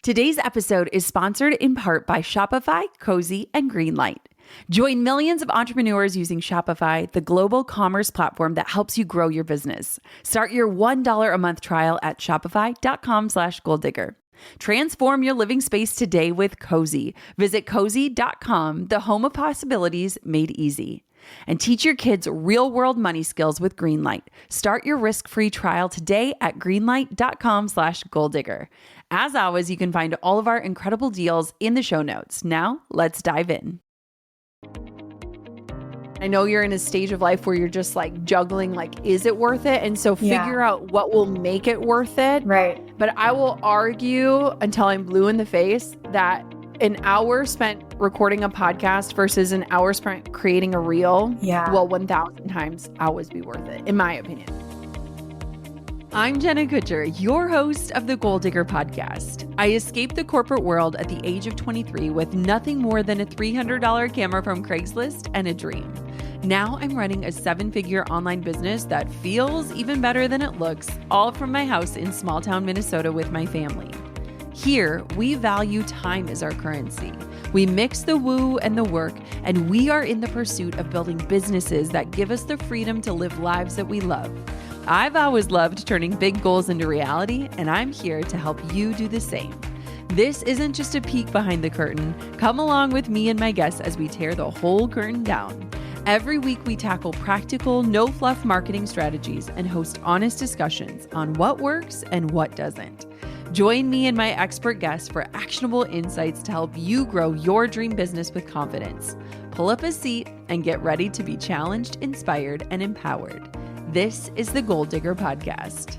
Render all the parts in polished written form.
Today's episode is sponsored in part by Shopify, Cozy, and Greenlight. Join millions of entrepreneurs using Shopify, the global commerce platform that helps you grow your business. Start your $1 a month trial at shopify.com/goaldigger. Transform your living space today with Cozy. Visit cozy.com, the home of possibilities made easy. And teach your kids real-world money skills with Greenlight. Start your risk-free trial today at greenlight.com/goaldigger. As always, you can find all of our incredible deals in the show notes. Now, let's dive in. I know you're in a stage of life where you're just like juggling, like, is it worth it? And so figure out what will make it worth it. Right. But I will argue until I'm blue in the face that an hour spent recording a podcast versus an hour spent creating a reel will 1,000 times always be worth it, in my opinion. I'm Jenna Kutcher, your host of the Goal Digger podcast. I escaped the corporate world at the age of 23 with nothing more than a $300 camera from Craigslist and a dream. Now I'm running a 7-figure online business that feels even better than it looks, all from my house in small town Minnesota with my family. Here, we value time as our currency. We mix the woo and the work, and we are in the pursuit of building businesses that give us the freedom to live lives that we love. I've always loved turning big goals into reality, and I'm here to help you do the same. This isn't just a peek behind the curtain. Come along with me and my guests as we tear the whole curtain down. Every week, we tackle practical, no-fluff marketing strategies and host honest discussions on what works and what doesn't. Join me and my expert guests for actionable insights to help you grow your dream business with confidence. Pull up a seat and get ready to be challenged, inspired, and empowered. This is the Goal Digger Podcast.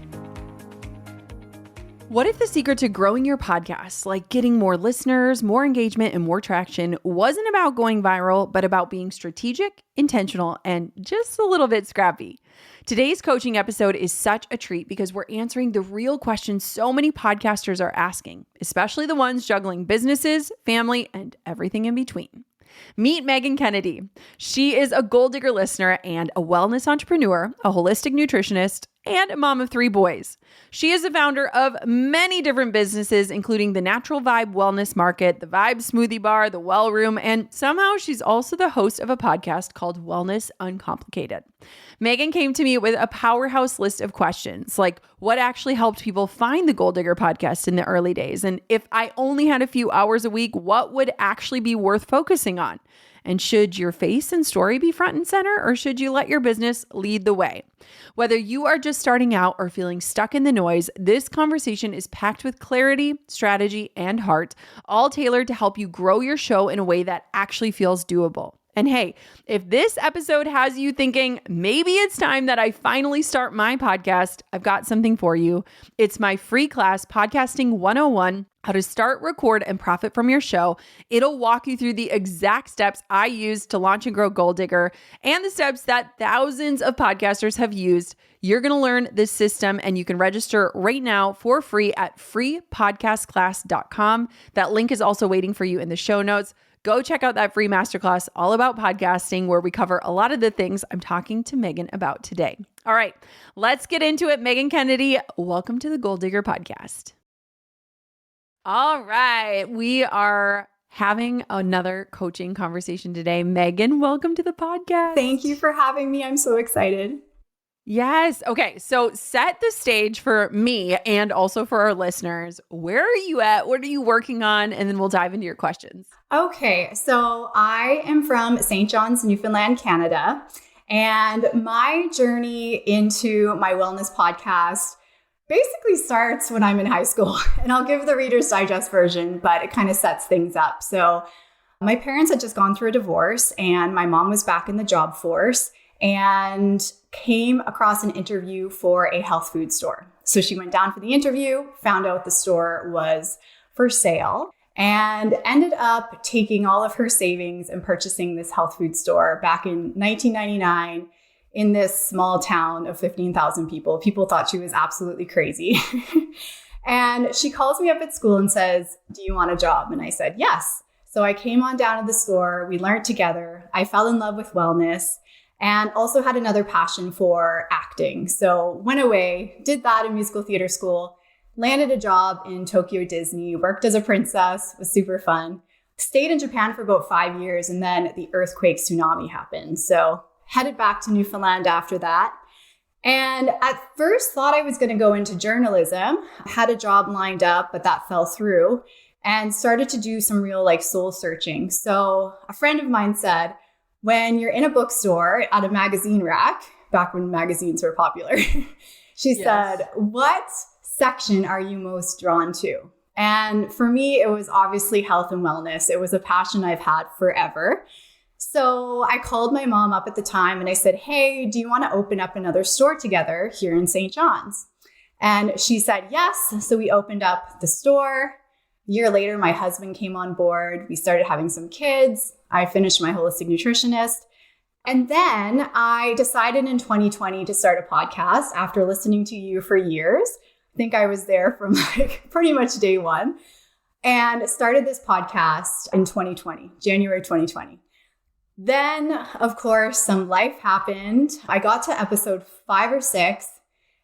What if the secret to growing your podcast, like getting more listeners, more engagement, and more traction, wasn't about going viral, but about being strategic, intentional, and just a little bit scrappy? Today's coaching episode is such a treat because we're answering the real questions so many podcasters are asking, especially the ones juggling businesses, family, and everything in between. Meet Megan Kennedy. She is a Goal Digger listener and a wellness entrepreneur, a holistic nutritionist, and a mom of 3 boys. She is the founder of many different businesses, including the Natural Vibe Wellness Market, the Vibe Smoothie Bar, the Well Room, and somehow she's also the host of a podcast called Wellness Uncomplicated. Megan came to me with a powerhouse list of questions, like what actually helped people find the Goal Digger podcast in the early days, and if I only had a few hours a week, what would actually be worth focusing on? And should your face and story be front and center, or should you let your business lead the way? Whether you are just starting out or feeling stuck in the noise, this conversation is packed with clarity, strategy, and heart, all tailored to help you grow your show in a way that actually feels doable. And hey, if this episode has you thinking, maybe it's time that I finally start my podcast, I've got something for you. It's my free class, Podcasting 101, how to start, record, and profit from your show. It'll walk you through the exact steps I used to launch and grow Goal Digger and the steps that thousands of podcasters have used. You're going to learn this system, and you can register right now for free at freepodcastclass.com. That link is also waiting for you in the show notes. Go check out that free masterclass all about podcasting, where we cover a lot of the things I'm talking to Megan about today. All right, let's get into it. Megan Kennedy, welcome to the Goal Digger podcast. All right, we are having another coaching conversation today. Megan, welcome to the podcast. Thank you for having me. I'm so excited. Yes. Okay. So set the stage for me and also for our listeners. Where are you at? What are you working on? And then we'll dive into your questions. Okay. So I am from St. John's, Newfoundland, Canada. And my journey into my wellness podcast basically starts when I'm in high school. And I'll give the Reader's Digest version, but it kind of sets things up. So my parents had just gone through a divorce, and my mom was back in the job force and came across an interview for a health food store. So she went down for the interview, found out the store was for sale, and ended up taking all of her savings and purchasing this health food store back in 1999 in this small town of 15,000 people. People thought she was absolutely crazy. And she calls me up at school and says, "Do you want a job?" And I said, yes. So I came on down to the store. We learned together. I fell in love with wellness and also had another passion for acting. So went away, did that in musical theater school, landed a job in Tokyo Disney, worked as a princess, was super fun. Stayed in Japan for about 5 years, and then the earthquake tsunami happened. So headed back to Newfoundland after that. And at first thought I was going to go into journalism, had a job lined up, but that fell through, and started to do some real soul searching. So a friend of mine said, when you're in a bookstore at a magazine rack, back when magazines were popular, she said, what section are you most drawn to? And for me, it was obviously health and wellness. It was a passion I've had forever. So I called my mom up at the time and I said, hey, do you want to open up another store together here in St. John's? And she said, yes. So we opened up the store. A year later, my husband came on board. We started having some kids. I finished my holistic nutritionist. And then I decided in 2020 to start a podcast after listening to you for years. I think I was there from pretty much day one, and started this podcast in 2020, January 2020. Then, of course, some life happened. I got to episode 5 or 6,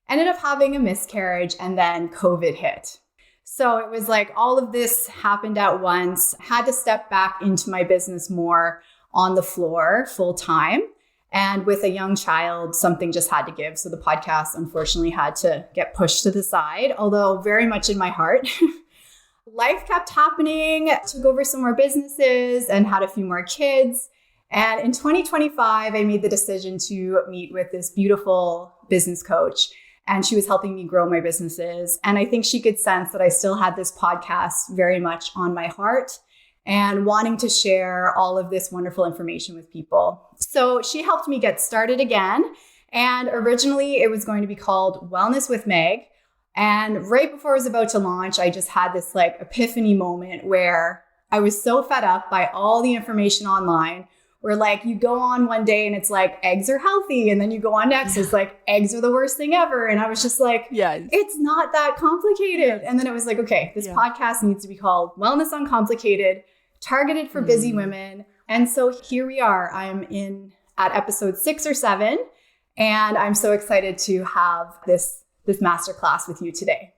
ended up having a miscarriage, and then COVID hit. So it was all of this happened at once. Had to step back into my business more on the floor full time. And with a young child, something just had to give. So the podcast, unfortunately, had to get pushed to the side, although very much in my heart. Life kept happening, took over some more businesses and had a few more kids. And in 2025, I made the decision to meet with this beautiful business coach, and she was helping me grow my businesses. And I think she could sense that I still had this podcast very much on my heart and wanting to share all of this wonderful information with people. So she helped me get started again. And originally it was going to be called Wellness with Meg. And right before I was about to launch, I just had this epiphany moment where I was so fed up by all the information online, where you go on one day and it's eggs are healthy. And then you go on next, it's eggs are the worst thing ever. And I was just yes, it's not that complicated. And then it was okay, this podcast needs to be called Wellness Uncomplicated, targeted for busy women. And so here we are. I'm at episode 6 or 7. And I'm so excited to have this masterclass with you today.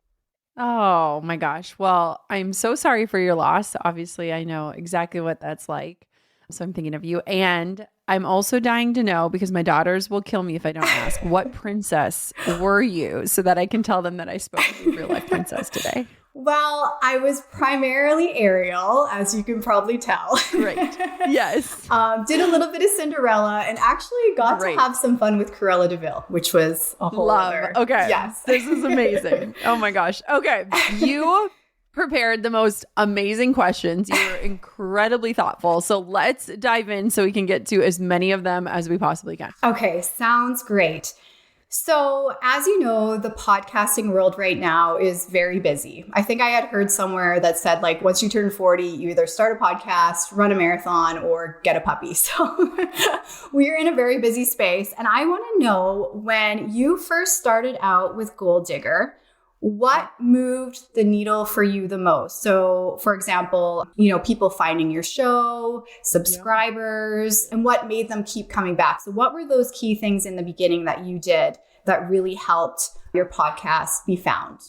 Oh my gosh. Well, I'm so sorry for your loss. Obviously, I know exactly what that's like. So I'm thinking of you. And I'm also dying to know, because my daughters will kill me if I don't ask, what princess were you, so that I can tell them that I spoke to a real life princess today? Well, I was primarily Ariel, as you can probably tell. Right. Yes. Did a little bit of Cinderella, and actually got to have some fun with Cruella de Vil, which was a whole other. Okay. Yes. This is amazing. Oh my gosh. Okay. You prepared the most amazing questions. You were incredibly thoughtful. So let's dive in so we can get to as many of them as we possibly can. Okay. Sounds great. So as you know, the podcasting world right now is very busy. I think I had heard somewhere that said once you turn 40, you either start a podcast, run a marathon, or get a puppy. So we're in a very busy space. And I want to know, when you first started out with Goal Digger, what moved the needle for you the most? So for example, people finding your show, subscribers, and what made them keep coming back. So what were those key things in the beginning that you did that really helped your podcast be found?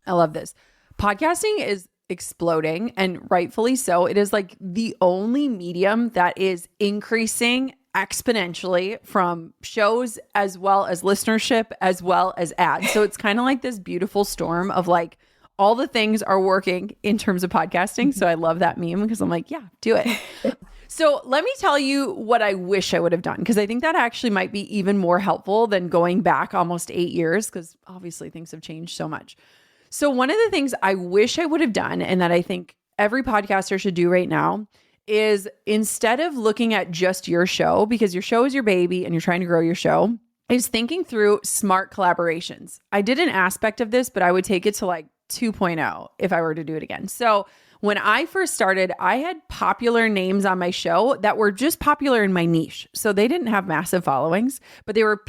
I love this. Podcasting is exploding, and rightfully so. It is the only medium that is increasing exponentially, from shows as well as listenership as well as ads. So it's kind of this beautiful storm of all the things are working in terms of podcasting. So I love that meme, because I'm yeah, do it. So let me tell you what I wish I would have done, because I think that actually might be even more helpful than going back almost 8 years, because obviously things have changed so much. So one of the things I wish I would have done, and that I think every podcaster should do right now, is instead of looking at just your show, because your show is your baby and you're trying to grow your show, is thinking through smart collaborations. I did an aspect of this, but I would take it to 2.0 if I were to do it again. So when I first started, I had popular names on my show that were just popular in my niche. So they didn't have massive followings, but they were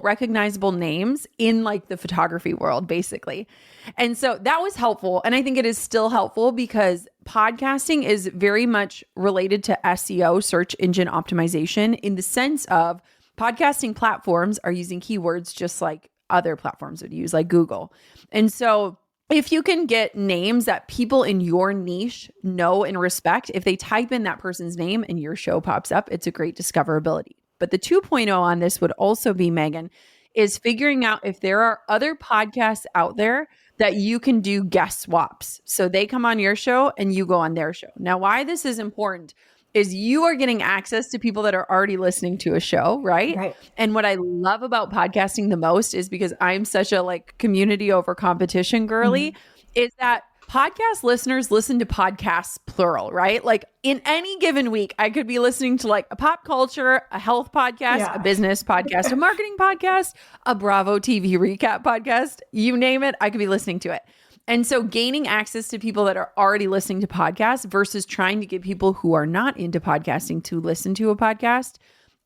recognizable names in the photography world, basically. And so that was helpful. And I think it is still helpful, because podcasting is very much related to SEO, search engine optimization, in the sense of podcasting platforms are using keywords just like other platforms would use, like Google. And so if you can get names that people in your niche know and respect, if they type in that person's name and your show pops up, it's a great discoverability. But the 2.0 on this would also be, Megan, is figuring out if there are other podcasts out there that you can do guest swaps. So they come on your show and you go on their show. Now, why this is important is you are getting access to people that are already listening to a show, right? Right. And what I love about podcasting the most is because I'm such a like community over competition girly, is that podcast listeners listen to podcasts plural, right? Like in any given week, I could be listening to like a pop culture, a health podcast, a business podcast, a marketing podcast, a Bravo TV recap podcast, you name it, I could be listening to it. And so gaining access to people that are already listening to podcasts versus trying to get people who are not into podcasting to listen to a podcast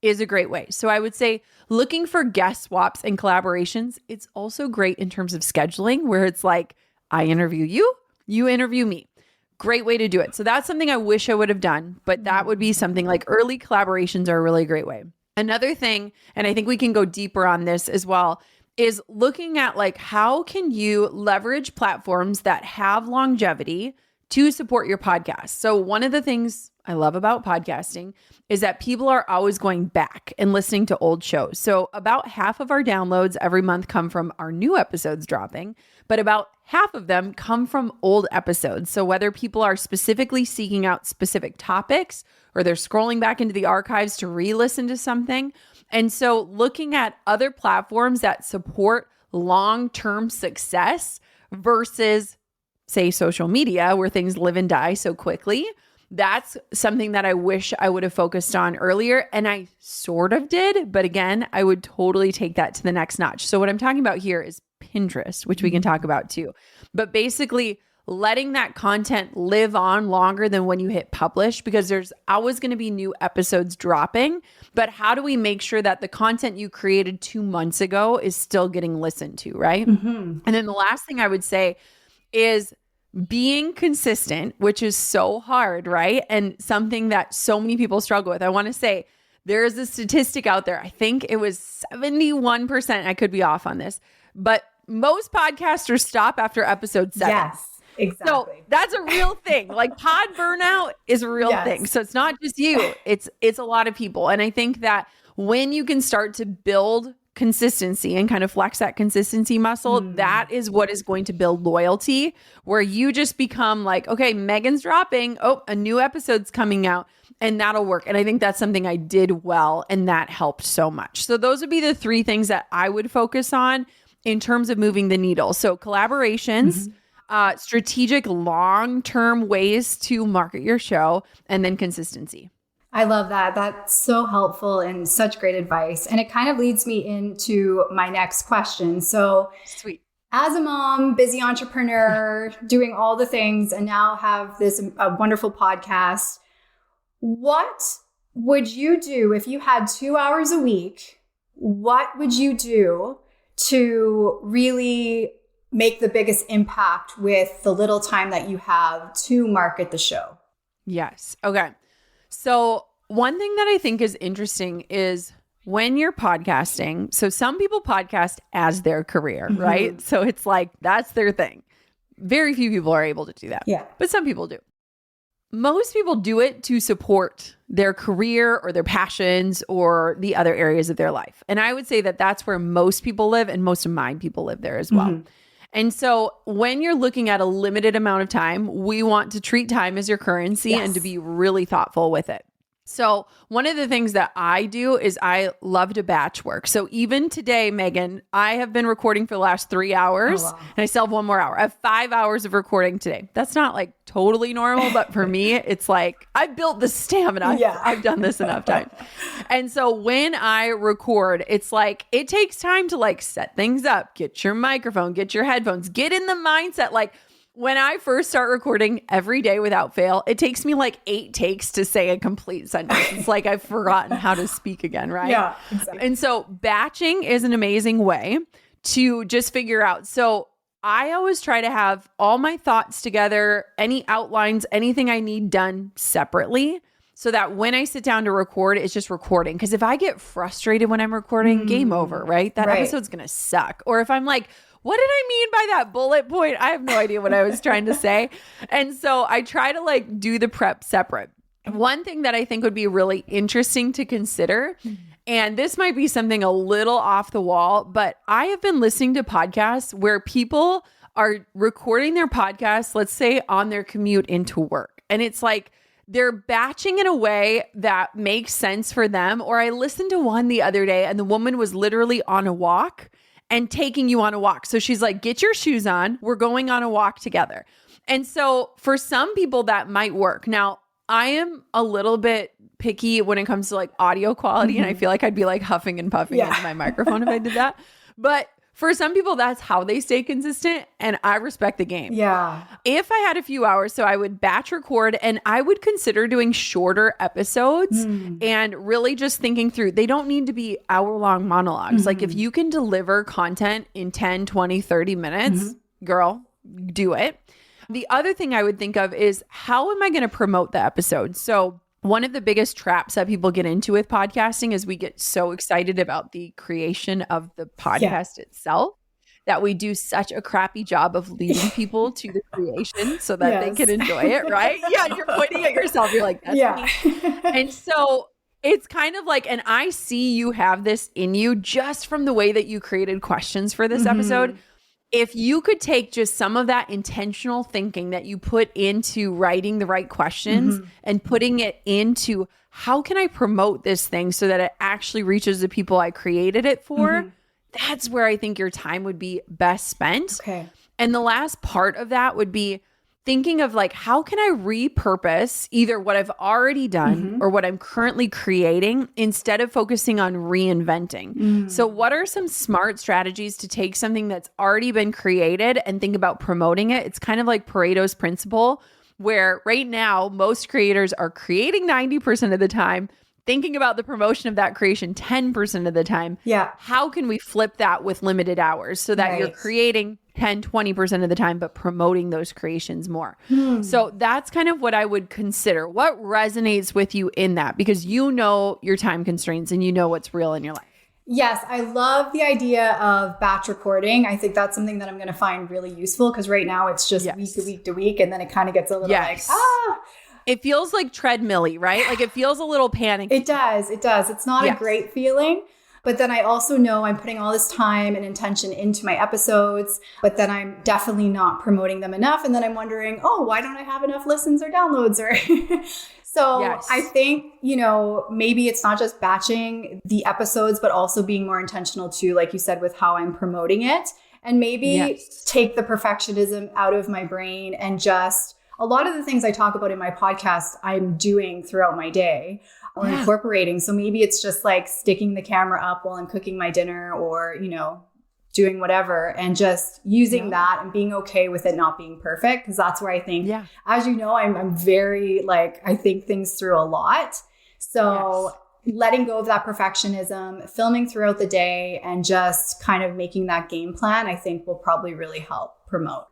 is a great way. So I would say looking for guest swaps and collaborations, it's also great in terms of scheduling where it's like, I interview you, you interview me. Great way to do it. So that's something I wish I would have done, but that would be something like early collaborations are a really great way. Another thing, and I think we can go deeper on this as well, is looking at like, how can you leverage platforms that have longevity to support your podcast? So one of the things I love about podcasting is that people are always going back and listening to old shows. So about half of our downloads every month come from our new episodes dropping, but about half of them come from old episodes. So whether people are specifically seeking out specific topics or they're scrolling back into the archives to re-listen to something. And so looking at other platforms that support long-term success versus, say, social media where things live and die so quickly, that's something that I wish I would have focused on earlier. And I sort of did, but again, I would totally take that to the next notch. So what I'm talking about here is Pinterest, which we can talk about too. But basically letting that content live on longer than when you hit publish, because there's always going to be new episodes dropping. But how do we make sure that the content you created 2 months ago is still getting listened to, right? And then the last thing I would say is being consistent, which is so hard, right? And something that so many people struggle with. I want to say there is a statistic out there. I think it was 71%. I could be off on this, but most podcasters stop after episode 7. Yes. Exactly. So that's a real thing. Like pod burnout is a real thing. So it's not just you, it's a lot of people. And I think that when you can start to build consistency and kind of flex that consistency muscle, that is what is going to build loyalty, where you just become like, okay, Megan's dropping. Oh, a new episode's coming out. And that'll work. And I think that's something I did well. And that helped so much. So those would be the 3 things that I would focus on in terms of moving the needle. So collaborations, strategic long-term ways to market your show, and then consistency. I love that. That's so helpful and such great advice. And it kind of leads me into my next question. So Sweet. As a mom, busy entrepreneur, doing all the things, and now have this wonderful podcast, what would you do if you had 2 hours a week? What would you do to really make the biggest impact with the little time that you have to market the show? Yes. Okay. So one thing that I think is interesting is when you're podcasting, so some people podcast as their career, right? So it's like, that's their thing. Very few people are able to do that. Yeah. But some people do. Most people do it to support their career or their passions or the other areas of their life. And I would say that that's where most people live, and most of my people live there as well. And so when you're looking at a limited amount of time, we want to treat time as your currency and to be really thoughtful with it. So one of the things that I do is I love to batch work. So even today, Megan, I have been recording for the last 3 hours and I still have 1 more hour. I have 5 hours of recording today. That's not like totally normal, but for me, it's like I built the stamina. I've done this enough time. And so when I record, it's like, it takes time to like set things up, get your microphone, get your headphones, get in the mindset. Like, when I first start recording every day without fail, it takes me like 8 takes to say a complete sentence. It's like I've forgotten how to speak again, right? Yeah, exactly. And so batching is an amazing way to just figure out. So I always try to have all my thoughts together, any outlines, anything I need done separately, so that when I sit down to record, it's just recording. Because if I get frustrated when I'm recording, game over, right? That episode's going to suck. Or if I'm like, what did I mean by that bullet point? I have no idea what I was trying to say. And so I try to like do the prep separate. One thing that I think would be really interesting to consider, and this might be something a little off the wall, but I have been listening to podcasts where people are recording their podcasts, let's say on their commute into work. And it's like they're batching in a way that makes sense for them. Or I listened to one the other day and the woman was literally on a walk and taking you on a walk. So she's like, get your shoes on. We're going on a walk together. And so for some people that might work. Now, I am a little bit picky when it comes to like audio quality. And I feel like I'd be like huffing and puffing into my microphone if I did that. But for some people, that's how they stay consistent. And I respect the game. Yeah. If I had a few hours, so I would batch record and I would consider doing shorter episodes and really just thinking through. They don't need to be hour-long monologues. Like if you can deliver content in 10, 20, 30 minutes, girl, do it. The other thing I would think of is how am I going to promote the episode? So one of the biggest traps that people get into with podcasting is we get so excited about the creation of the podcast itself that we do such a crappy job of leading people to the creation so that they can enjoy it, right? Yeah, you're pointing at yourself. You're like, that's me. And so it's kind of like, and I see you have this in you just from the way that you created questions for this episode. If you could take just some of that intentional thinking that you put into writing the right questions and putting it into how can I promote this thing so that it actually reaches the people I created it for, that's where I think your time would be best spent. Okay. And the last part of that would be thinking of like, how can I repurpose either what I've already done or what I'm currently creating instead of focusing on reinventing? So what are some smart strategies to take something that's already been created and think about promoting it? It's kind of like Pareto's principle, where right now, most creators are creating 90% of the time, thinking about the promotion of that creation 10% of the time. Yeah. How can we flip that with limited hours so that you're creating 10, 20% of the time, but promoting those creations more? So that's kind of what I would consider. What resonates with you in that? Because you know your time constraints and you know what's real in your life. Yes, I love the idea of batch recording. I think that's something that I'm going to find really useful because right now it's just week to week to week. And then it kind of gets a little like, It feels like treadmill-y, right? Like it feels a little panicky. It does. It does. It's not a great feeling. But then I also know I'm putting all this time and intention into my episodes, but then I'm definitely not promoting them enough. And then I'm wondering, oh, why don't I have enough listens or downloads? Or So I think, you know, maybe it's not just batching the episodes, but also being more intentional too, like you said, with how I'm promoting it. And maybe take the perfectionism out of my brain and just a lot of the things I talk about in my podcast, I'm doing throughout my day or incorporating. So maybe it's just like sticking the camera up while I'm cooking my dinner or, you know, doing whatever and just using that and being okay with it not being perfect. Cause that's where I think, as you know, I'm very like, I think things through a lot. So letting go of that perfectionism, filming throughout the day and just kind of making that game plan, I think will probably really help promote.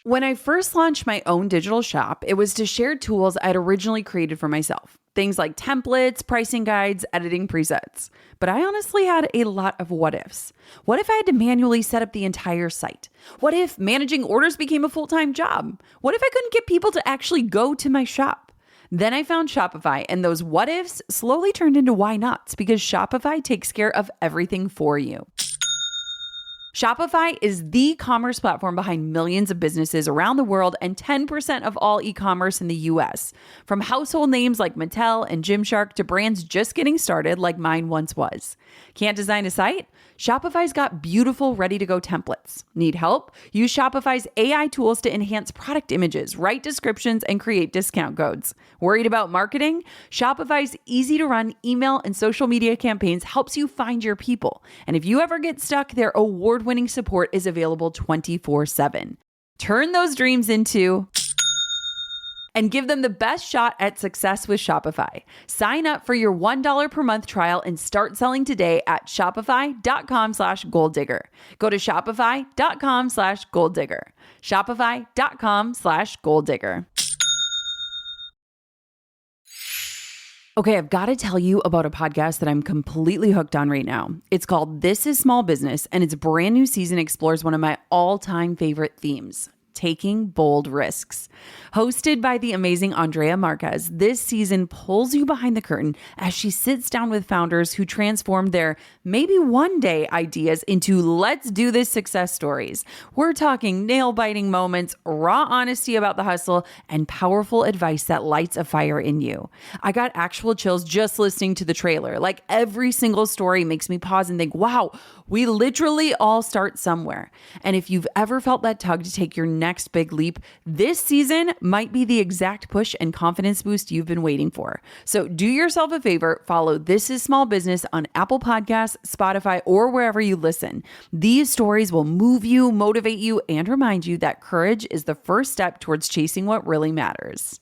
When I first launched my own digital shop, it was to share tools I'd originally created for myself. Things like templates, pricing guides, editing presets. But I honestly had a lot of what ifs. What if I had to manually set up the entire site? What if managing orders became a full-time job? What if I couldn't get people to actually go to my shop? Then I found Shopify, and those what ifs slowly turned into why nots because Shopify takes care of everything for you. Shopify is the commerce platform behind millions of businesses around the world and 10% of all e-commerce in the US. From household names like Mattel and Gymshark to brands just getting started like mine once was. Can't design a site? Shopify's got beautiful, ready-to-go templates. Need help? Use Shopify's AI tools to enhance product images, write descriptions, and create discount codes. Worried about marketing? Shopify's easy-to-run email and social media campaigns helps you find your people. And if you ever get stuck, their award-winning support is available 24/7. Turn those dreams into and give them the best shot at success with Shopify. Sign up for your $1 per month trial and start selling today at shopify.com/goaldigger. Go to shopify.com/goaldigger. Shopify.com/goaldigger. Okay, I've got to tell you about a podcast that I'm completely hooked on right now. It's called This is Small Business, and its brand new season explores one of my all-time favorite themes, taking bold risks. Hosted by the amazing Andrea Marquez, this season pulls you behind the curtain as she sits down with founders who transformed their maybe one day ideas into let's do this success stories. We're talking nail-biting moments, raw honesty about the hustle, and powerful advice that lights a fire in you. I got actual chills just listening to the trailer. Like every single story makes me pause and think, wow, we literally all start somewhere. And if you've ever felt that tug to take your next big leap, this season might be the exact push and confidence boost you've been waiting for. So do yourself a favor, follow This is Small Business on Apple Podcasts, Spotify, or wherever you listen. These stories will move you, motivate you, and remind you that courage is the first step towards chasing what really matters.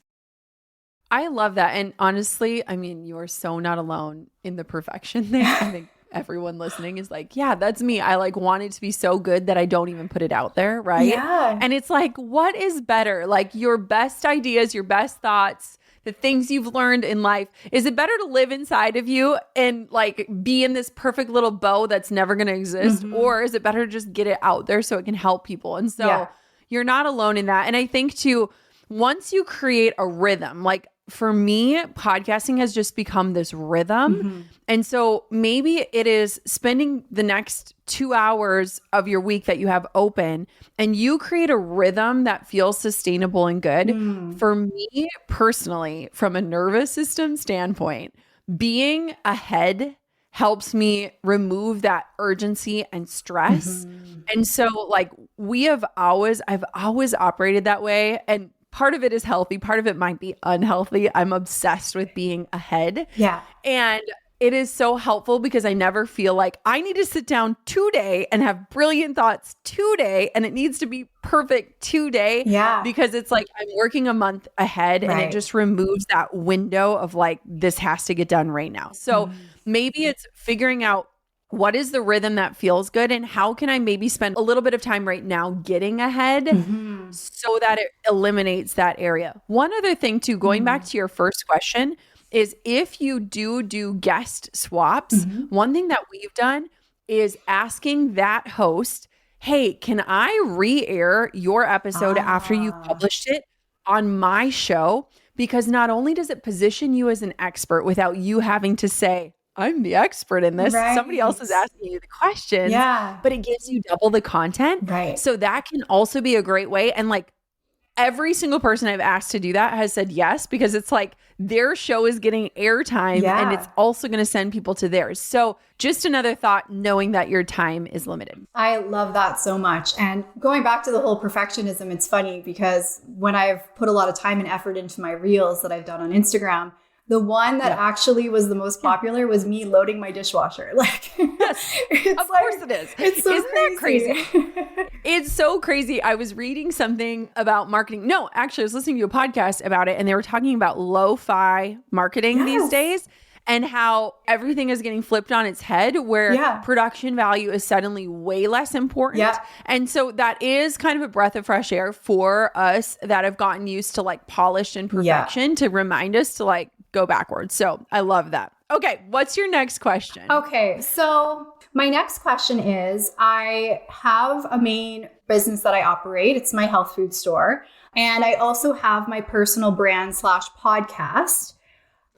I love that. And honestly, I mean, you are so not alone in the perfection thing. I think everyone listening is like, yeah, that's me. I like want it to be so good that I don't even put it out there. Right. Yeah. And it's like, what is better? Like your best ideas, your best thoughts, the things you've learned in life. Is it better to live inside of you and like be in this perfect little bow that's never going to exist? Or is it better to just get it out there so it can help people? And so you're not alone in that. And I think too, once you create a rhythm, like for me, podcasting has just become this rhythm. And so maybe it is spending the next 2 hours of your week that you have open and you create a rhythm that feels sustainable and good. For me personally, from a nervous system standpoint, being ahead helps me remove that urgency and stress. And so like I've always operated that way. And part of it is healthy. Part of it might be unhealthy. I'm obsessed with being ahead. Yeah. And it is so helpful because I never feel like I need to sit down today and have brilliant thoughts today. And it needs to be perfect today. Yeah. Because it's like I'm working a month ahead and it just removes that window of like, this has to get done right now. So maybe it's figuring out what is the rhythm that feels good and how can I maybe spend a little bit of time right now getting ahead so that it eliminates that area. One other thing too, going back to your first question is if you do guest swaps, one thing that we've done is asking that host, hey, can I re-air your episode after you've published it on my show? Because not only does it position you as an expert without you having to say, I'm the expert in this. Somebody else is asking you the questions, but it gives you double the content. So that can also be a great way. And like every single person I've asked to do that has said yes, because it's like their show is getting airtime and it's also going to send people to theirs. So just another thought, knowing that your time is limited. I love that so much. And going back to the whole perfectionism, it's funny because when I've put a lot of time and effort into my reels that I've done on Instagram, the one that actually was the most popular was me loading my dishwasher. Like, yes, of course it is. It's so Isn't that crazy? It's so crazy. I was reading something about marketing. No, actually, I was listening to a podcast about it, and they were talking about lo-fi marketing these days and how everything is getting flipped on its head, where production value is suddenly way less important. And so that is kind of a breath of fresh air for us that have gotten used to like polish and perfection to remind us to like go backwards. So I love that. Okay. What's your next question? Okay. So my next question is, I have a main business that I operate. It's my health food store. And I also have my personal brand / podcast.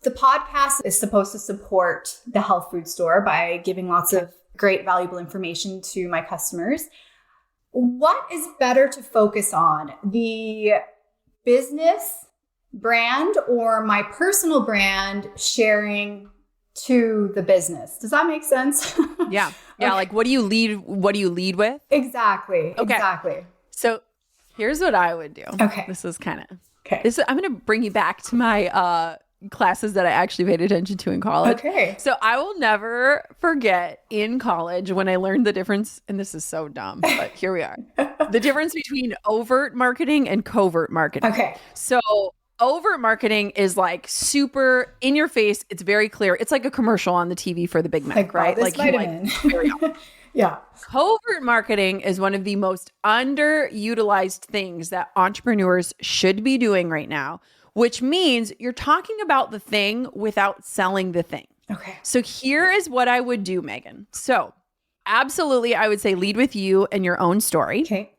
The podcast is supposed to support the health food store by giving lots of great valuable information to my customers. What is better to focus on, the business brand or my personal brand sharing to the business? Does that make sense? Yeah. Like what do you lead with? Exactly. So here's what I would do. This is kind of I'm going to bring you back to my classes that I actually paid attention to in college. So I will never forget in college when I learned the difference, and this is so dumb, but here we are. The difference between overt marketing and covert marketing. So overt marketing is like super in your face. It's very clear. It's like a commercial on the TV for the Big Mac, right? Like vitamin. Covert marketing is one of the most underutilized things that entrepreneurs should be doing right now, which means you're talking about the thing without selling the thing. Okay. So here is what I would do, Megan. So absolutely, I would say lead with you and your own story. Okay.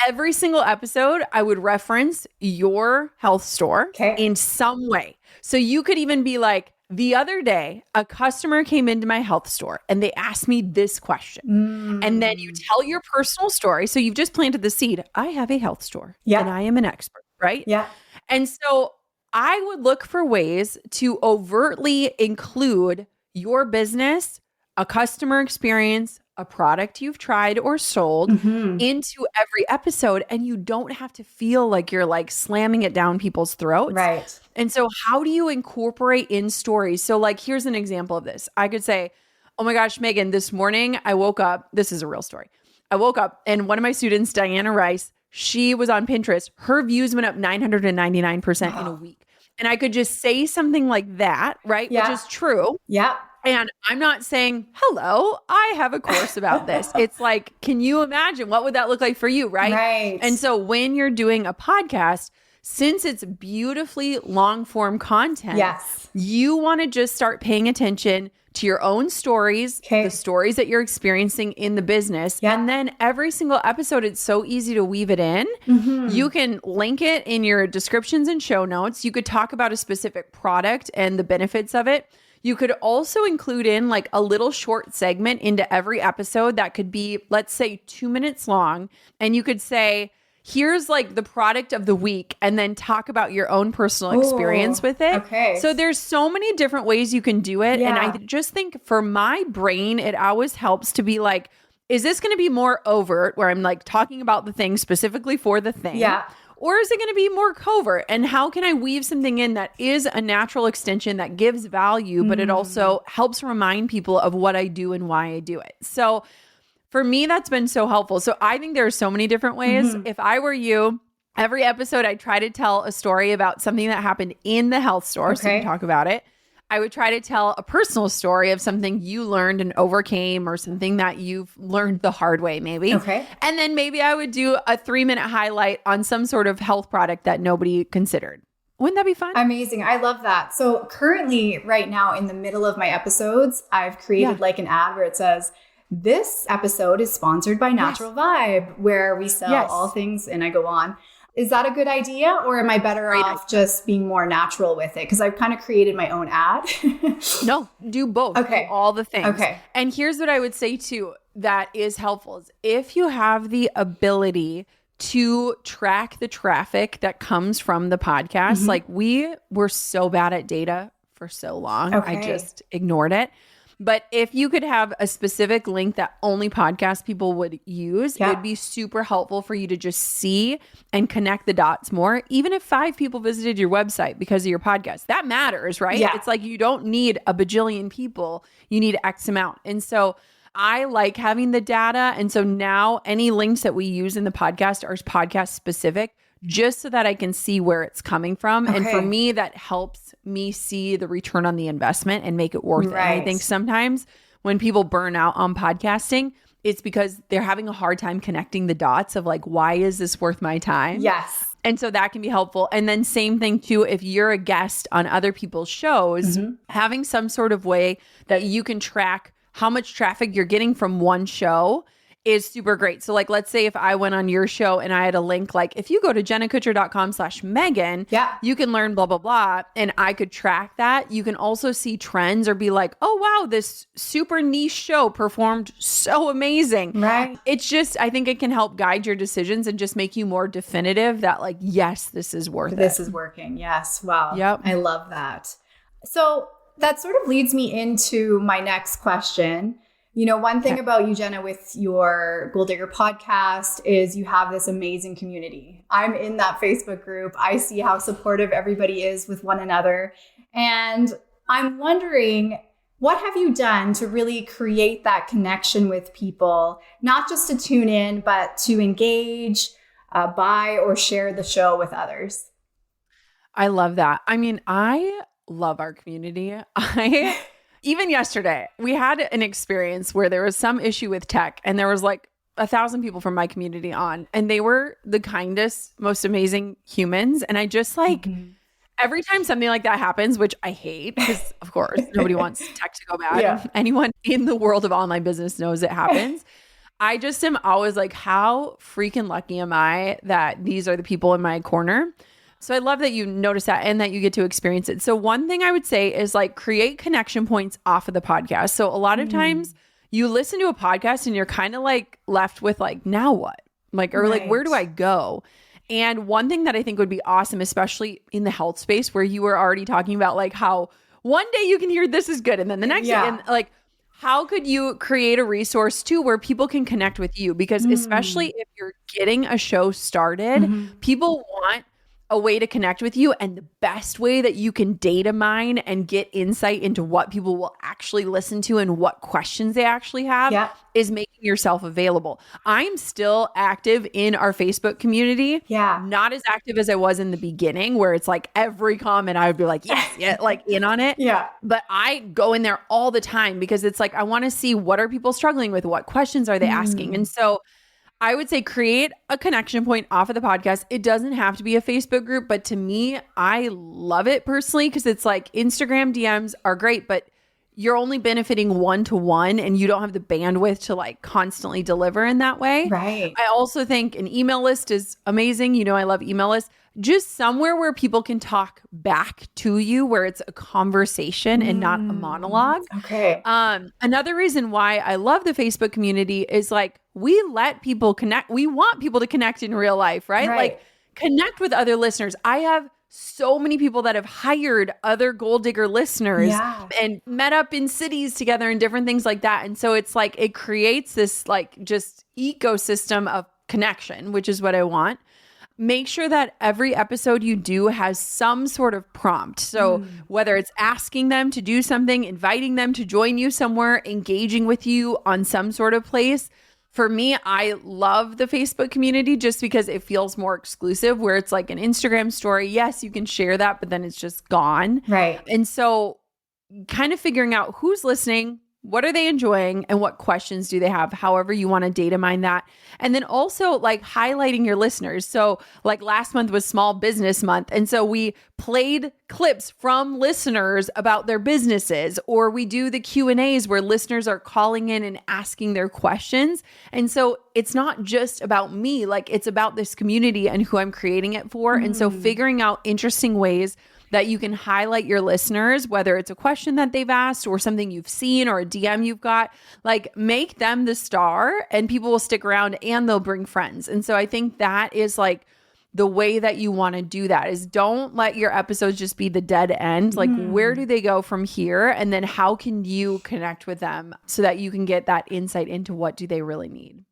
Every single episode, I would reference your health store in some way. So you could even be like, the other day, a customer came into my health store and they asked me this question. And then you tell your personal story. So you've just planted the seed. I have a health store and I am an expert, right? Yeah. And so I would look for ways to overtly include your business, a customer experience, a product you've tried or sold into every episode. And you don't have to feel like you're like slamming it down people's throats. Right. And so how do you incorporate in stories? So like, here's an example of this. I could say, oh my gosh, Megan, this morning I woke up. This is a real story. I woke up and one of my students, Diana Rice, she was on Pinterest. Her views went up 999% in a week. And I could just say something like that, right? Yeah. Which is true. Yeah. And I'm not saying, hello, I have a course about this. It's like, can you imagine what would that look like for you, right? Right. And so when you're doing a podcast, since it's beautifully long form content, you want to just start paying attention to your own stories, the stories that you're experiencing in the business. And then every single episode, it's so easy to weave it in. You can link it in your descriptions and show notes. You could talk about a specific product and the benefits of it. You could also include in like a little short segment into every episode that could be, let's say, 2 minutes long. And you could say, here's like the product of the week, and then talk about your own personal experience with it. Okay. So there's so many different ways you can do it. And I just think for my brain, it always helps to be like, is this going to be more overt where I'm like talking about the thing specifically for the thing? Yeah. Or is it going to be more covert? And how can I weave something in that is a natural extension that gives value, but it also helps remind people of what I do and why I do it? So for me, that's been so helpful. So I think there are so many different ways. If I were you, every episode, I try to tell a story about something that happened in the health store. So you can talk about it. I would try to tell a personal story of something you learned and overcame, or something that you've learned the hard way, maybe. And then maybe I would do a 3-minute highlight on some sort of health product that nobody considered. Wouldn't that be fun? Amazing. I love that. So currently, right now, in the middle of my episodes, I've created like an ad where it says, this episode is sponsored by Natural Vibe, where we sell all things, and I go on. Is that a good idea, or am I better off just being more natural with it? Because I've kind of created my own ad. No, do both. Okay. Do all the things. Okay. And here's what I would say too that is helpful is if you have the ability to track the traffic that comes from the podcast, like we were so bad at data for so long. I just ignored it. But if you could have a specific link that only podcast people would use, it would be super helpful for you to just see and connect the dots more. Even if 5 people visited your website because of your podcast, that matters, right? Yeah. It's like you don't need a bajillion people. You need X amount. And so I like having the data. And so now any links that we use in the podcast are podcast specific, just so that I can see where it's coming from. And for me, that helps me see the return on the investment and make it worth it. And I think sometimes when people burn out on podcasting, it's because they're having a hard time connecting the dots of like, why is this worth my time? Yes. And so that can be helpful. And then same thing too, if you're a guest on other people's shows, having some sort of way that you can track how much traffic you're getting from one show is super great. So like, let's say if I went on your show and I had a link, like if you go to jennakutcher.com/Megan, you can learn blah, blah, blah. And I could track that. You can also see trends or be like, oh, wow, this super niche show performed so amazing. Right. It's just, I think it can help guide your decisions and just make you more definitive that like, yes, this is worth it. This is working. Yes. Wow. Yep. I love that. So that sort of leads me into my next question. You know, one thing about you, Jenna, with your Goal Digger podcast is you have this amazing community. I'm in that Facebook group. I see how supportive everybody is with one another. And I'm wondering, what have you done to really create that connection with people, not just to tune in, but to engage, buy, or share the show with others? I love that. I mean, I love our community. Even yesterday, we had an experience where there was some issue with tech and there was like 1,000 people from my community on, and they were the kindest, most amazing humans. And I just like every time something like that happens, which I hate because of course nobody wants tech to go bad. Yeah. Anyone in the world of online business knows it happens. I just am always like, how freaking lucky am I that these are the people in my corner? So I love that you notice that and that you get to experience it. So one thing I would say is like create connection points off of the podcast. So a lot of times you listen to a podcast and you're kind of like left with like, now what? Like, or like, where do I go? And one thing that I think would be awesome, especially in the health space where you were already talking about like how one day you can hear this is good. And then the next day, and like, how could you create a resource too where people can connect with you? Because especially if you're getting a show started, people want a way to connect with you. And the best way that you can data mine and get insight into what people will actually listen to and what questions they actually have is making yourself available. I'm still active in our Facebook community. Yeah. Not as active as I was in the beginning where it's like every comment I would be like, yes, yeah, like in on it. Yeah. But I go in there all the time because it's like, I want to see what are people struggling with? What questions are they asking? And so I would say create a connection point off of the podcast. It doesn't have to be a Facebook group, but to me, I love it personally because it's like Instagram DMs are great, but you're only benefiting one-to-one and you don't have the bandwidth to like constantly deliver in that way. Right. I also think an email list is amazing. You know, I love email lists. Just somewhere where people can talk back to you, where it's a conversation and not a monologue. Okay. Another reason why I love the Facebook community is like, we let people connect. We want people to connect in real life, right? Like connect with other listeners. I have so many people that have hired other goal digger listeners and met up in cities together and different things like that. And so it's like, it creates this like just ecosystem of connection, which is what I want. Make sure that every episode you do has some sort of prompt. So whether it's asking them to do something, inviting them to join you somewhere, engaging with you on some sort of place. For me, I love the Facebook community just because it feels more exclusive, where it's like an Instagram story. Yes, you can share that, but then it's just gone. Right. And so kind of figuring out who's listening, what are they enjoying, and what questions do they have, however you want to data mine that. And then also like highlighting your listeners. So like last month was Small Business Month. And so we played clips from listeners about their businesses, or we do the Q&As where listeners are calling in and asking their questions. And so it's not just about me, like it's about this community and who I'm creating it for. And so figuring out interesting ways that you can highlight your listeners, whether it's a question that they've asked or something you've seen or a DM you've got, like make them the star and people will stick around and they'll bring friends. And so I think that is like the way that you want to do that is don't let your episodes just be the dead end. Like where do they go from here? And then how can you connect with them so that you can get that insight into what do they really need?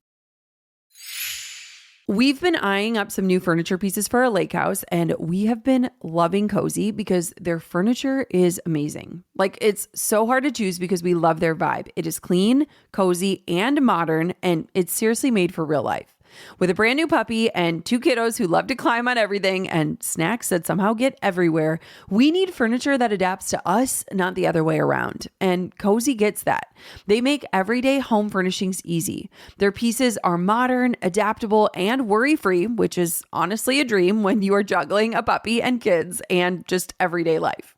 We've been eyeing up some new furniture pieces for our lake house, and we have been loving Cozy because their furniture is amazing. Like it's so hard to choose because we love their vibe. It is clean, cozy, and modern, and it's seriously made for real life. With a brand new puppy and 2 kiddos who love to climb on everything and snacks that somehow get everywhere, we need furniture that adapts to us, not the other way around. And Cozy gets that. They make everyday home furnishings easy. Their pieces are modern, adaptable, and worry-free, which is honestly a dream when you are juggling a puppy and kids and just everyday life.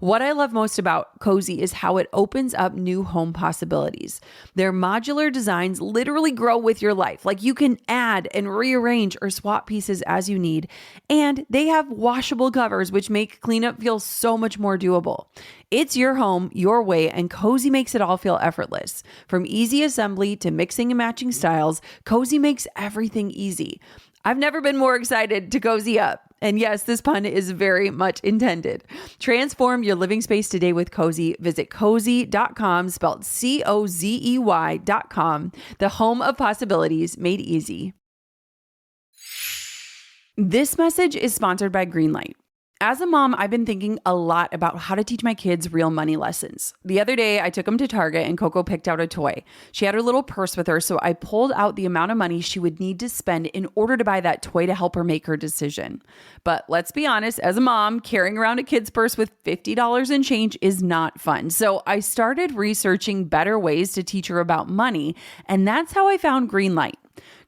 What I love most about Cozy is how it opens up new home possibilities. Their modular designs literally grow with your life. Like you can add and rearrange or swap pieces as you need. And they have washable covers, which make cleanup feel so much more doable. It's your home, your way, and Cozy makes it all feel effortless. From easy assembly to mixing and matching styles, Cozy makes everything easy. I've never been more excited to cozy up. And yes, this pun is very much intended. Transform your living space today with Cozy. Visit cozy.com, spelled COZEY.com, the home of possibilities made easy. This message is sponsored by Greenlight. As a mom, I've been thinking a lot about how to teach my kids real money lessons. The other day, I took them to Target and Coco picked out a toy. She had her little purse with her, so I pulled out the amount of money she would need to spend in order to buy that toy to help her make her decision. But let's be honest, as a mom, carrying around a kid's purse with $50 in change is not fun. So I started researching better ways to teach her about money, and that's how I found Greenlight.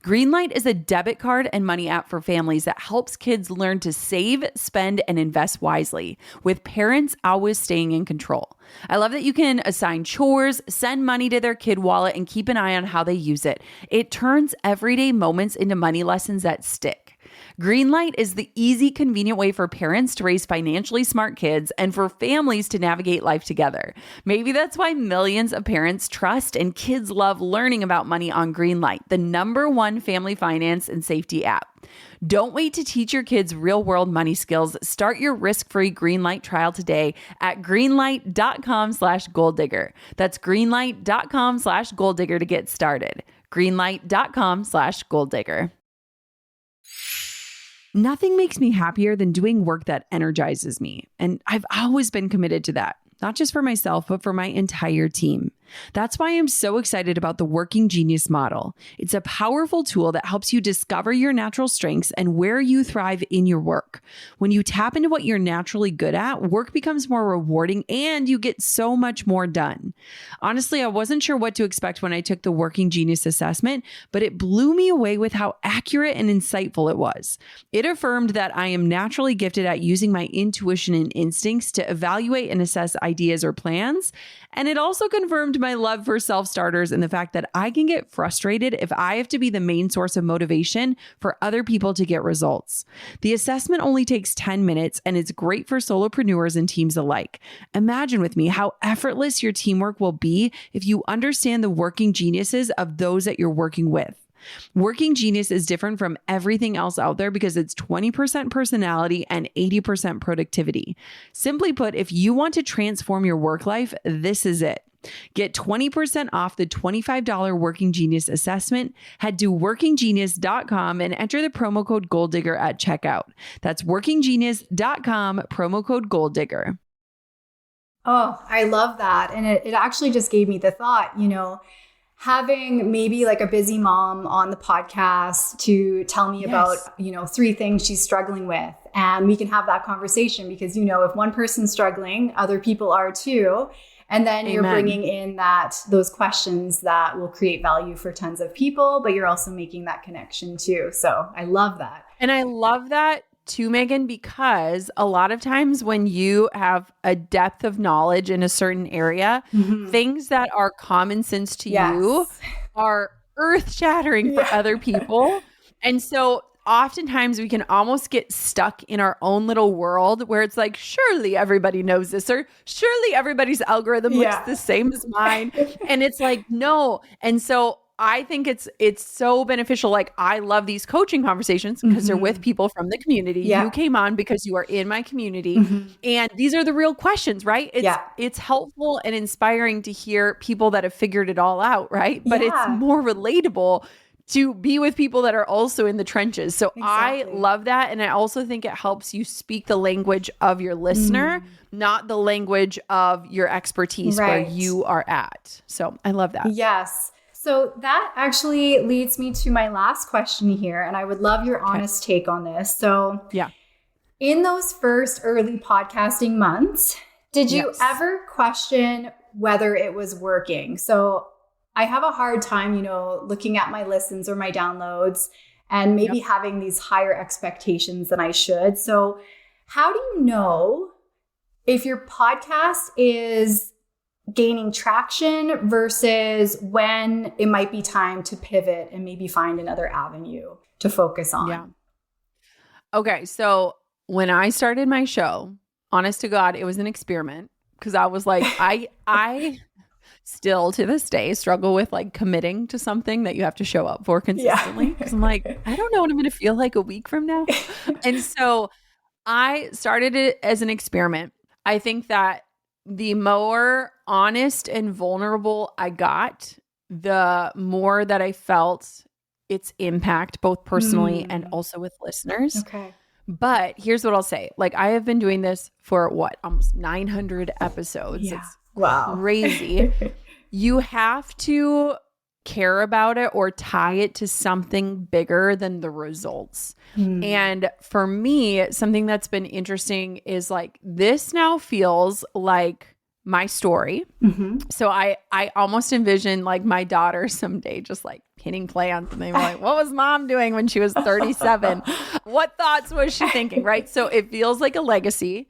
Greenlight is a debit card and money app for families that helps kids learn to save, spend, and invest wisely, with parents always staying in control. I love that you can assign chores, send money to their kid wallet, and keep an eye on how they use it. It turns everyday moments into money lessons that stick. Greenlight is the easy, convenient way for parents to raise financially smart kids and for families to navigate life together. Maybe that's why millions of parents trust and kids love learning about money on Greenlight, the #1 family finance and safety app. Don't wait to teach your kids real-world money skills. Start your risk-free Greenlight trial today at greenlight.com/goaldigger. That's greenlight.com/goaldigger to get started. greenlight.com/goaldigger. Nothing makes me happier than doing work that energizes me. And I've always been committed to that, not just for myself, but for my entire team. That's why I'm so excited about the Working Genius model. It's a powerful tool that helps you discover your natural strengths and where you thrive in your work. When you tap into what you're naturally good at, work becomes more rewarding and you get so much more done. Honestly, I wasn't sure what to expect when I took the Working Genius assessment, but it blew me away with how accurate and insightful it was. It affirmed that I am naturally gifted at using my intuition and instincts to evaluate and assess ideas or plans. And it also confirmed my love for self-starters and the fact that I can get frustrated if I have to be the main source of motivation for other people to get results. The assessment only takes 10 minutes and it's great for solopreneurs and teams alike. Imagine with me how effortless your teamwork will be if you understand the working geniuses of those that you're working with. Working Genius is different from everything else out there because it's 20% personality and 80% productivity. Simply put, if you want to transform your work life, this is it. Get 20% off the $25 Working Genius assessment. Head to workinggenius.com and enter the promo code GoalDigger at checkout. That's workinggenius.com, promo code GoalDigger. Oh, I love that. And it actually just gave me the thought, having maybe like a busy mom on the podcast to tell me about, 3 things she's struggling with. And we can have that conversation because, if one person's struggling, other people are too. And then you're bringing in those questions that will create value for tons of people, but you're also making that connection too. So I love that. And I love that too, Megan, because a lot of times when you have a depth of knowledge in a certain area, things that are common sense to you are earth-shattering for other people. And so oftentimes we can almost get stuck in our own little world where it's like, surely everybody knows this, or surely everybody's algorithm looks the same as mine. And it's like, no. And so I think it's so beneficial. Like, I love these coaching conversations because they're with people from the community. You came on because you are in my community. And these are the real questions, right? It's helpful and inspiring to hear people that have figured it all out, right? But it's more relatable to be with people that are also in the trenches. So I love that. And I also think it helps you speak the language of your listener, not the language of your expertise where you are at. So I love that. Yes. So that actually leads me to my last question here. And I would love your honest take on this. So in those first early podcasting months, did you ever question whether it was working? So I have a hard time, looking at my listens or my downloads and maybe having these higher expectations than I should. So how do you know if your podcast is gaining traction versus when it might be time to pivot and maybe find another avenue to focus on? Yeah. Okay. So when I started my show, honest to God, it was an experiment because I was like, I still to this day struggle with like committing to something that you have to show up for consistently. Because I'm like, I don't know what I'm going to feel like a week from now. And so I started it as an experiment. I think that the more honest and vulnerable I got, the more that I felt its impact, both personally and also with listeners. Okay. But here's what I'll say. Like, I have been doing this for almost 900 episodes. Yeah. It's crazy. You have to care about it or tie it to something bigger than the results. And for me, something that's been interesting is like, this now feels like my story. So I almost envision like my daughter someday just like hitting play on something like, what was mom doing when she was 37? What thoughts was she thinking? Right. So it feels like a legacy.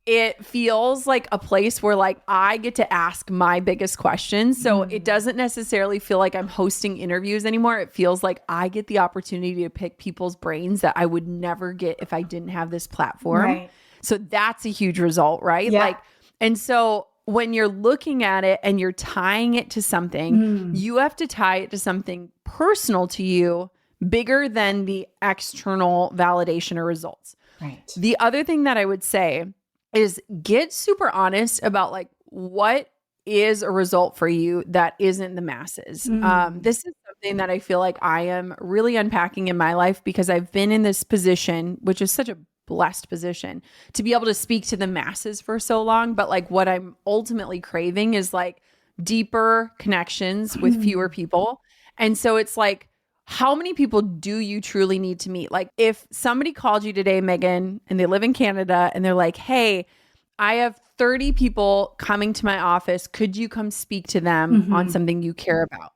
It feels like a place where like I get to ask my biggest questions. So it doesn't necessarily feel like I'm hosting interviews anymore. It feels like I get the opportunity to pick people's brains that I would never get if I didn't have this platform. Right. So that's a huge result, right? Yeah. Like, and so when you're looking at it and you're tying it to something, you have to tie it to something personal to you, bigger than the external validation or results. Right. The other thing that I would say is get super honest about like what is a result for you that isn't the masses. This is something that I feel like I am really unpacking in my life because I've been in this position, which is such a blessed position to be able to speak to the masses for so long. But like what I'm ultimately craving is like deeper connections with fewer people. And so it's like, how many people do you truly need to meet? Like if somebody called you today, Megan, and they live in Canada and they're like, hey, I have 30 people coming to my office. Could you come speak to them on something you care about?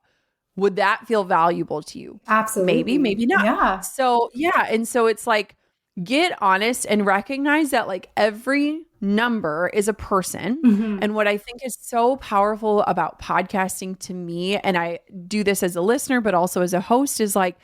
Would that feel valuable to you? Absolutely. Maybe, maybe not. Yeah. So yeah. And so it's like, get honest and recognize that like every number is a person. And what I think is so powerful about podcasting to me, and I do this as a listener, but also as a host, is like,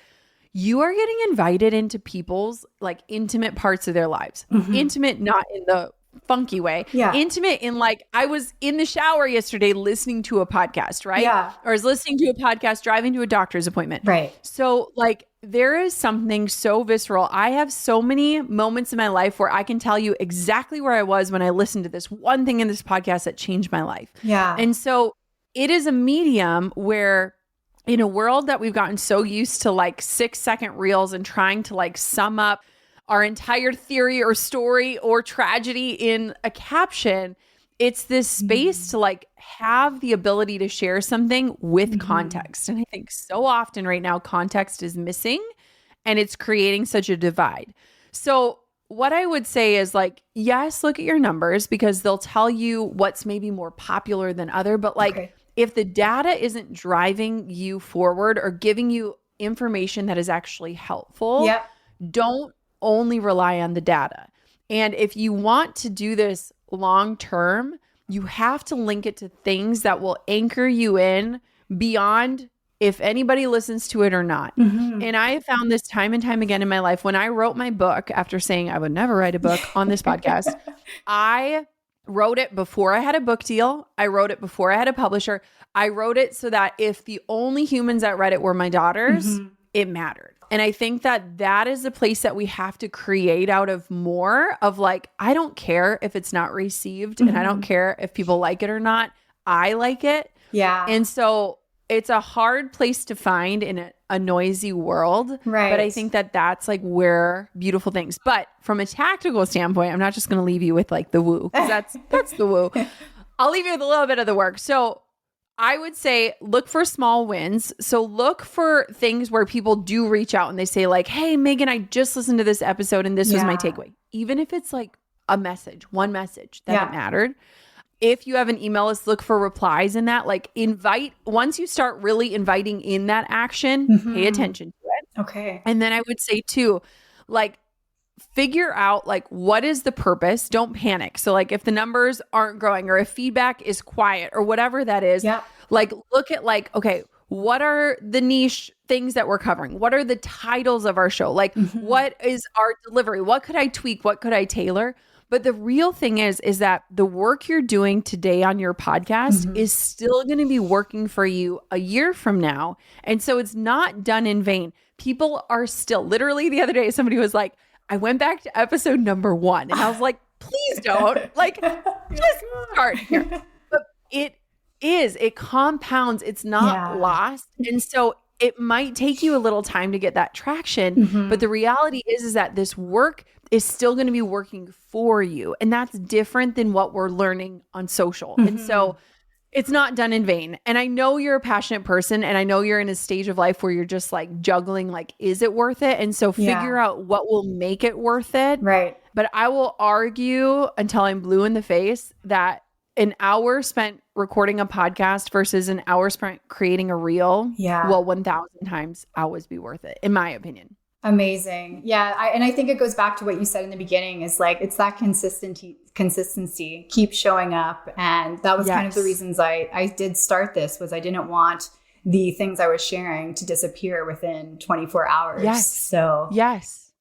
you are getting invited into people's like intimate parts of their lives. Intimate, not in the funky way. Yeah. Intimate in like, I was in the shower yesterday listening to a podcast, right? Yeah. Or I was listening to a podcast, driving to a doctor's appointment. Right. So like there is something so visceral. I have so many moments in my life where I can tell you exactly where I was when I listened to this one thing in this podcast that changed my life. Yeah. And so it is a medium where in a world that we've gotten so used to like 6-second reels and trying to like sum up our entire theory or story or tragedy in a caption, it's this space to like have the ability to share something with context. And I think so often right now, context is missing and it's creating such a divide. So what I would say is like, yes, look at your numbers because they'll tell you what's maybe more popular than other, but like if the data isn't driving you forward or giving you information that is actually helpful, don't only rely on the data. And if you want to do this long term, you have to link it to things that will anchor you in beyond if anybody listens to it or not. And I have found this time and time again in my life. When I wrote my book, after saying I would never write a book on this podcast, I wrote it before I had a book deal. I wrote it before I had a publisher. I wrote it so that if the only humans that read it were my daughters, it mattered. And I think that that is the place that we have to create out of more of like, I don't care if it's not received and I don't care if people like it or not. I like it. Yeah. And so it's a hard place to find in a noisy world. Right. But I think that that's like where beautiful things. But from a tactical standpoint, I'm not just going to leave you with like the woo, because that's the woo. I'll leave you with a little bit of the work. So I would say look for small wins. So look for things where people do reach out and they say like, hey, Megan, I just listened to this episode and this was my takeaway. Even if it's like a message, one message that it mattered. If you have an email list, look for replies in that. Like invite, once you start really inviting in that action, pay attention to it. Okay. And then I would say too, like figure out like what is the purpose. Don't panic. So like if the numbers aren't growing or if feedback is quiet or whatever that is, like look at like, okay, what are the niche things that we're covering? What are the titles of our show? Like what is our delivery? What could I tweak? What could I tailor? But the real thing is that the work you're doing today on your podcast is still going to be working for you a year from now. And so it's not done in vain. People are still, literally the other day, somebody was like, I went back to episode number 1 and I was like, please don't, like, just start here. But it compounds, it's not lost. And so it might take you a little time to get that traction, but the reality is that this work is still going to be working for you. And that's different than what we're learning on social. And so it's not done in vain. And I know you're a passionate person and I know you're in a stage of life where you're just like juggling, like, is it worth it? And so figure out what will make it worth it. Right. But I will argue until I'm blue in the face that an hour spent recording a podcast versus an hour spent creating a reel, Yeah. will 1,000 times always be worth it, in my opinion. Amazing. Yeah. I think it goes back to what you said in the beginning is like, it's that consistency, keep showing up. And that was kind of the reasons I did start this was I didn't want the things I was sharing to disappear within 24 hours. Yes. So yes.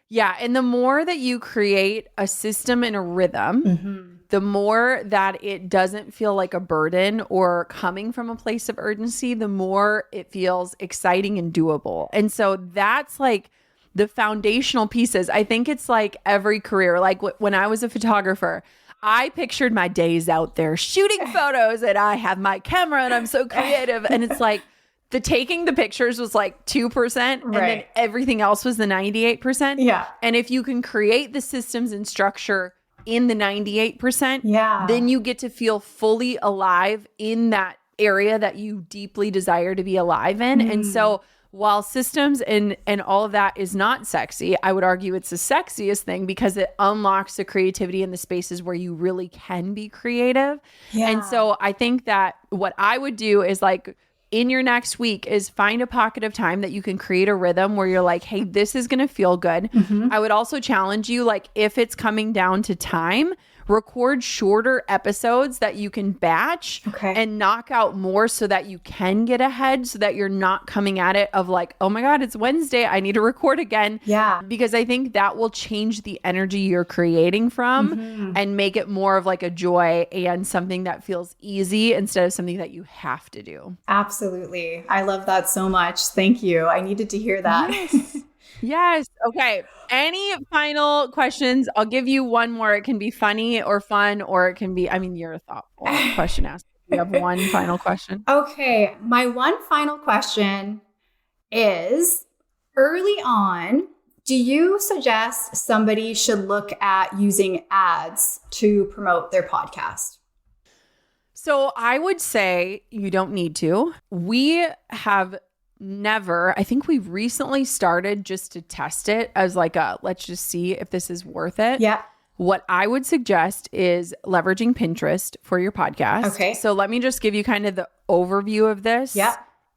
Yeah. And the more that you create a system and a rhythm, the more that it doesn't feel like a burden or coming from a place of urgency, the more it feels exciting and doable. And so that's like the foundational pieces. I think it's like every career, like when I was a photographer, I pictured my days out there shooting photos and I have my camera and I'm so creative. And it's like the taking the pictures was like 2% and then everything else was the 98%. Yeah. And if you can create the systems and structure in the 98%, then you get to feel fully alive in that area that you deeply desire to be alive in. And so while systems and all of that is not sexy, I would argue it's the sexiest thing because it unlocks the creativity in the spaces where you really can be creative. And so I think that what I would do is like, in your next week is find a pocket of time that you can create a rhythm where you're like, hey, this is going to feel good. I would also challenge you, like if it's coming down to time, record shorter episodes that you can batch and knock out more so that you can get ahead so that you're not coming at it of like, oh my God, it's Wednesday. I need to record again. Yeah. Because I think that will change the energy you're creating from and make it more of like a joy and something that feels easy instead of something that you have to do. Absolutely. I love that so much. Thank you. I needed to hear that. Yes. Okay. Any final questions? I'll give you one more. It can be funny or fun, or it can be, I mean, you're a thoughtful question asker. You have one final question. Okay. My one final question is early on, do you suggest somebody should look at using ads to promote their podcast? So I would say you don't need to. We have never, I think we've recently started just to test it as like let's just see if this is worth it. Yeah. What I would suggest is leveraging Pinterest for your podcast. Okay. So let me just give you kind of the overview of this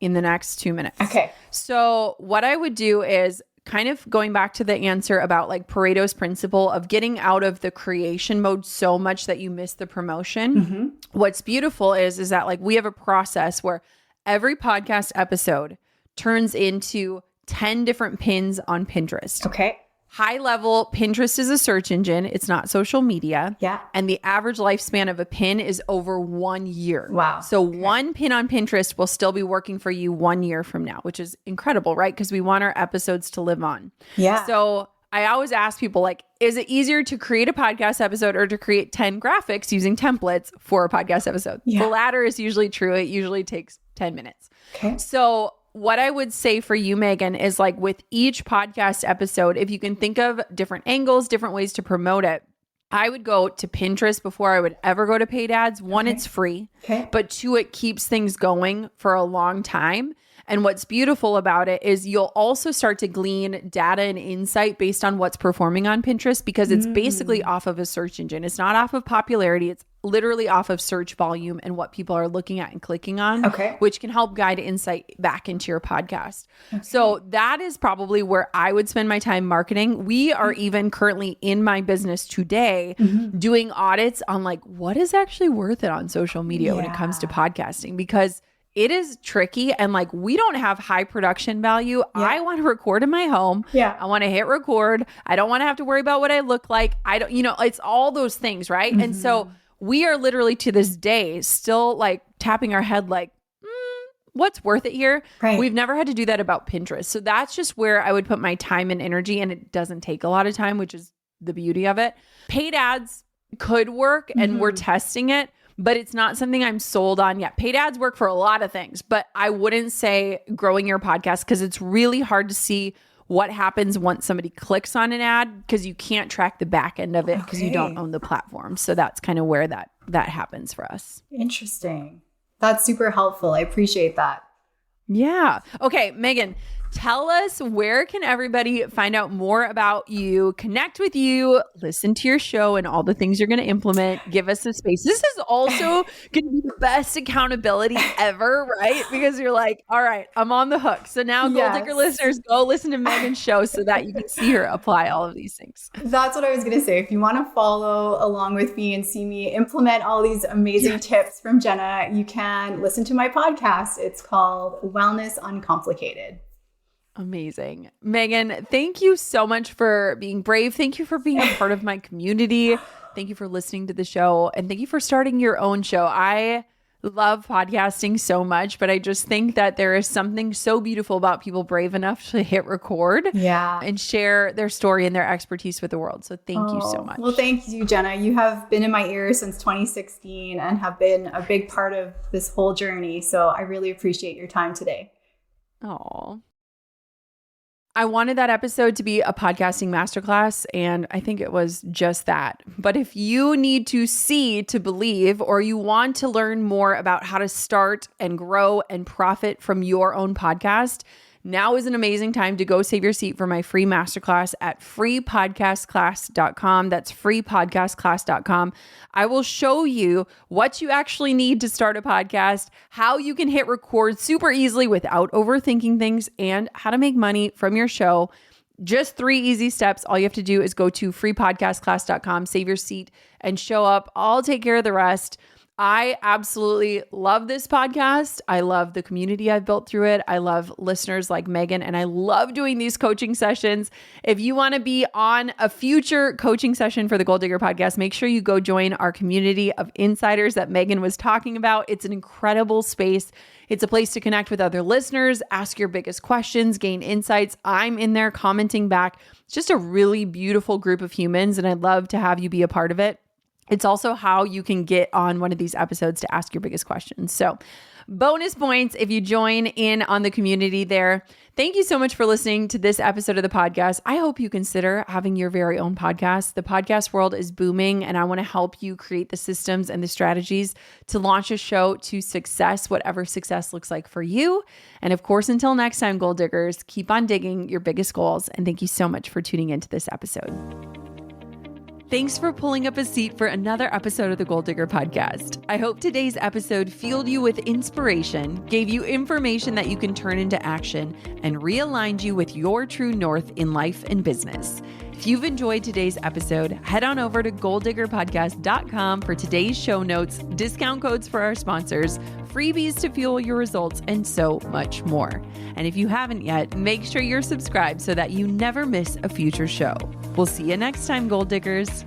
in the next 2 minutes. Okay. So what I would do is kind of going back to the answer about like Pareto's principle of getting out of the creation mode so much that you miss the promotion. What's beautiful is that like we have a process where every podcast episode turns into 10 different pins on Pinterest. Okay. High level, Pinterest is a search engine. It's not social media. Yeah. And the average lifespan of a pin is over 1 year. Wow. So one pin on Pinterest will still be working for you 1 year from now, which is incredible, right? Because we want our episodes to live on. Yeah. So I always ask people like, is it easier to create a podcast episode or to create 10 graphics using templates for a podcast episode? Yeah. The latter is usually true. It usually takes 10 minutes. Okay. So what I would say for you, Megan, is like with each podcast episode, if you can think of different angles, different ways to promote it, I would go to Pinterest before I would ever go to paid ads. One, it's free, but two, it keeps things going for a long time. And what's beautiful about it is you'll also start to glean data and insight based on what's performing on Pinterest because it's basically off of a search engine. It's not off of popularity. It's literally off of search volume and what people are looking at and clicking on, which can help guide insight back into your podcast. So that is probably where I would spend my time marketing. We are even currently in my business today doing audits on like what is actually worth it on social media when it comes to podcasting because it is tricky and like we don't have high production value. I want to record in my home. I want to hit record. I don't want to have to worry about what I look like. I don't, it's all those things, right? And so we are literally to this day still like tapping our head like, what's worth it here? We've never had to do that about Pinterest. So that's just where I would put my time and energy, and it doesn't take a lot of time, which is the beauty of it. Paid ads could work and we're testing it, but it's not something I'm sold on yet. Paid ads work for a lot of things, but I wouldn't say growing your podcast because it's really hard to see what happens once somebody clicks on an ad because you can't track the back end of it because you don't own the platform. So that's kind of where that happens for us. Interesting. That's super helpful. I appreciate that. Yeah. Okay, Megan, tell us, where can everybody find out more about you, connect with you, listen to your show and all the things you're going to implement? Give us a space. This is also going to be the best accountability ever, right? Because you're like, all right, I'm on the hook. So now Goal Digger listeners, go listen to Megan's show so that you can see her apply all of these things. That's what I was going to say. If you want to follow along with me and see me implement all these amazing tips from Jenna, you can listen to my podcast. It's called Wellness Uncomplicated. Amazing. Megan, thank you so much for being brave. Thank you for being a part of my community. Thank you for listening to the show. And thank you for starting your own show. I love podcasting so much, but I just think that there is something so beautiful about people brave enough to hit record and share their story and their expertise with the world. So thank you so much. Well, thank you, Jenna. You have been in my ear since 2016 and have been a big part of this whole journey. So I really appreciate your time today. Oh, I wanted that episode to be a podcasting masterclass, and I think it was just that. But if you need to see to believe, or you want to learn more about how to start and grow and profit from your own podcast, now is an amazing time to go save your seat for my free masterclass at freepodcastclass.com. That's freepodcastclass.com. I will show you what you actually need to start a podcast, how you can hit record super easily without overthinking things, and how to make money from your show. Just 3 easy steps. All you have to do is go to freepodcastclass.com, save your seat, and show up. I'll take care of the rest. I absolutely love this podcast. I love the community I've built through it. I love listeners like Megan, and I love doing these coaching sessions. If you want to be on a future coaching session for the Goal Digger podcast, make sure you go join our community of insiders that Megan was talking about. It's an incredible space. It's a place to connect with other listeners, ask your biggest questions, gain insights. I'm in there commenting back. It's just a really beautiful group of humans, and I'd love to have you be a part of it. It's also how you can get on one of these episodes to ask your biggest questions. So bonus points if you join in on the community there. Thank you so much for listening to this episode of the podcast. I hope you consider having your very own podcast. The podcast world is booming, and I want to help you create the systems and the strategies to launch a show to success, whatever success looks like for you. And of course, until next time, Goal Diggers, keep on digging your biggest goals. And thank you so much for tuning into this episode. Thanks for pulling up a seat for another episode of the Goal Digger podcast. I hope today's episode fueled you with inspiration, gave you information that you can turn into action, and realigned you with your true north in life and business. If you've enjoyed today's episode, head on over to goaldiggerpodcast.com for today's show notes, discount codes for our sponsors, freebies to fuel your results, and so much more. And if you haven't yet, make sure you're subscribed so that you never miss a future show. We'll see you next time, Goal Diggers.